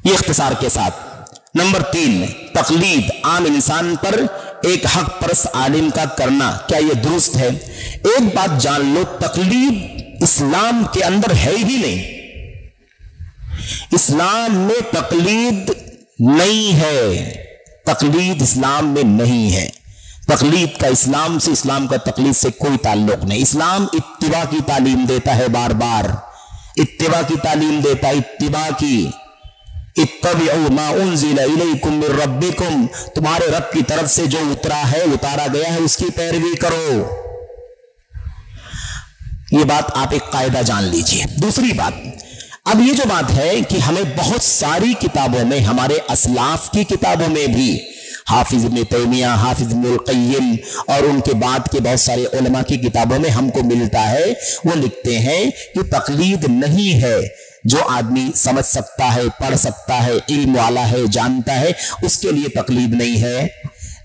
یہ اختصار کے ساتھ۔ نمبر 3، تقلید عام انسان پر ایک حق پرست عالم کا کرنا، کیا یہ درست ہے؟ ایک بات جان لو، تقلید اسلام کے اندر ہے ہی نہیں۔ اسلام میں تقلید نہیں ہے، تقلید اسلام میں نہیں ہے۔ تقلید کا اسلام سے، اسلام کا تقلید سے کوئی تعلق نہیں۔ اسلام اتباع کی تعلیم دیتا ہے، بار بار اتباع کی تعلیم دیتا ہے، اتباع کی۔ اتبعوا ما انزل الیکم من ربکم، تمہارے رب کی طرف سے جو اتارا گیا ہے اس کی پیروی کرو۔ یہ بات آپ ایک قاعدہ جان لیجئے۔ دوسری بات، اب یہ جو بات ہے کہ ہمیں بہت ساری کتابوں میں، ہمارے اسلاف کی کتابوں میں بھی، حافظ ابن تیمیہ، حافظ ابن القیم اور ان کے بعد کے بہت سارے علماء کی کتابوں میں ہم کو ملتا ہے، وہ لکھتے ہیں کہ تقلید نہیں ہے۔ جو آدمی سمجھ سکتا ہے، پڑھ سکتا ہے، علم والا ہے، جانتا ہے، اس کے لیے تقلید نہیں ہے۔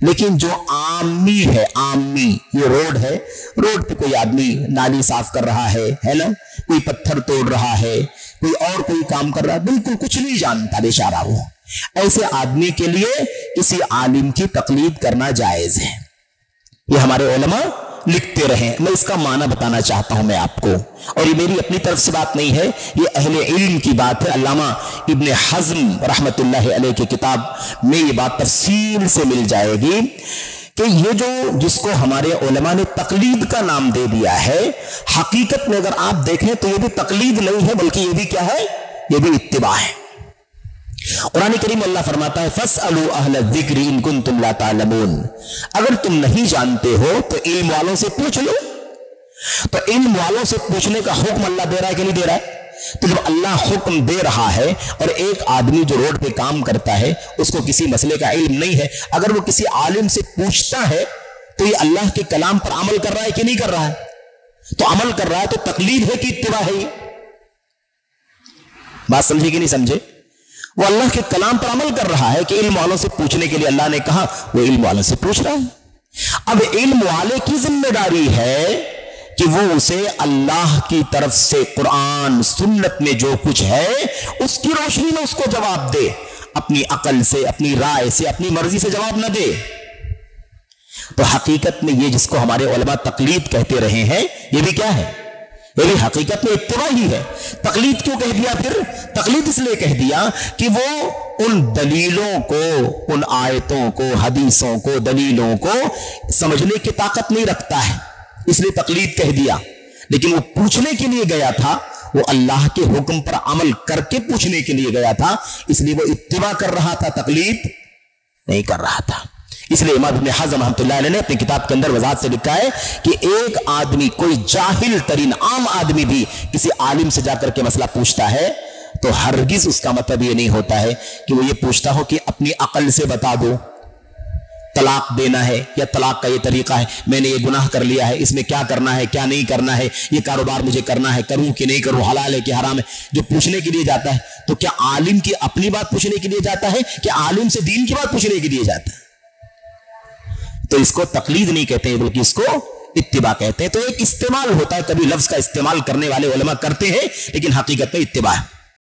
لیکن جو عامی ہے، عامی، یہ روڈ ہے، روڈ پہ کوئی آدمی نالی صاف کر رہا ہے نا، کوئی پتھر توڑ رہا ہے، کوئی اور کوئی کام کر رہا ہے، بالکل کچھ نہیں جانتا بیچارہ وہ، ایسے آدمی کے لیے کسی عالم کی تقلید کرنا جائز ہے۔ یہ ہمارے علماء لکھتے رہیں، میں اس کا معنی بتانا چاہتا ہوں میں آپ کو، اور یہ میری اپنی طرف سے بات نہیں ہے، یہ اہل علم کی بات ہے۔ علامہ ابن حزم رحمت اللہ علیہ کی کتاب میں یہ بات تفصیل سے مل جائے گی کہ یہ جو جس کو ہمارے علماء نے تقلید کا نام دے دیا ہے، حقیقت میں اگر آپ دیکھیں تو یہ بھی تقلید نہیں ہے، بلکہ یہ بھی کیا ہے؟ یہ بھی اتباع ہے۔ قرآن کریم اللہ فرماتا ہے فَاسْأَلُوا أَهْلَ الذِّكْرِ إِن كُنتُمْ لَا تَعْلَمُونَ، اگر تم نہیں جانتے ہو تو علم والوں سے پوچھ لو۔ تو علم والوں سے پوچھنے کا حکم اللہ دے رہا ہے کہ نہیں دے رہا ہے؟ تو جب اللہ حکم دے رہا ہے اور ایک آدمی جو روڈ پہ کام کرتا ہے اس کو کسی مسئلے کا علم نہیں ہے، اگر وہ کسی عالم سے پوچھتا ہے تو یہ اللہ کے کلام پر عمل کر رہا ہے کہ نہیں کر رہا ہے؟ تو عمل کر رہا ہے تو تقلید ہے کہ اتباع ہے؟ بات سمجھے کہ نہیں سمجھے؟ وہ اللہ کے کلام پر عمل کر رہا ہے کہ علم والوں سے پوچھنے کے لیے اللہ نے کہا، وہ علم والوں سے پوچھ رہا ہے۔ اب علم والے کی ذمہ داری ہے کہ وہ اسے اللہ کی طرف سے قرآن سنت میں جو کچھ ہے اس کی روشنی میں اس کو جواب دے، اپنی عقل سے، اپنی رائے سے، اپنی مرضی سے جواب نہ دے۔ تو حقیقت میں یہ جس کو ہمارے علماء تقلید کہتے رہے ہیں، یہ بھی کیا ہے؟ یہ بھی حقیقت میں اتباع ہی ہے۔ تقلید کیوں کہہ دیا پھر؟ تقلید اس لیے کہہ دیا کہ وہ ان دلیلوں کو، ان آیتوں کو، حدیثوں کو، دلیلوں کو سمجھنے کی طاقت نہیں رکھتا ہے، اس لیے تقلید کہہ دیا۔ لیکن وہ پوچھنے کے لیے گیا تھا، وہ اللہ کے حکم پر عمل کر کے پوچھنے کے لیے گیا تھا، اس لیے وہ اتباع کر رہا تھا، تقلید نہیں کر رہا تھا۔ اس لیے امام ابن حزم رحمۃ اللہ علیہ نے اپنی کتاب کے اندر وضاحت سے لکھا ہے کہ ایک آدمی، کوئی جاہل ترین عام آدمی بھی کسی عالم سے جا کر کے مسئلہ پوچھتا ہے تو ہرگز اس کا مطلب یہ نہیں ہوتا ہے کہ وہ یہ پوچھتا ہو کہ اپنی عقل سے بتا دو طلاق دینا ہے یا طلاق کا یہ طریقہ ہے، میں نے یہ گناہ کر لیا ہے، اس میں کیا کرنا ہے، کیا نہیں کرنا ہے، یہ کاروبار مجھے کرنا ہے، کروں کہ نہیں کروں، حلال ہے کہ حرام ہے۔ جو پوچھنے کے لیے جاتا ہے تو کیا عالم کی اپنی بات پوچھنے کے لیے جاتا ہے کہ عالم سے دین کی بات پوچھنے کے لیے جاتا ہے؟ تو اس کو تقلید نہیں کہتے ہیں بلکہ اس کو اتباع کہتے ہیں۔ تو ایک استعمال ہوتا ہے، کبھی لفظ کا استعمال کرنے والے علماء کرتے ہیں لیکن حقیقت میں اتباع ہے۔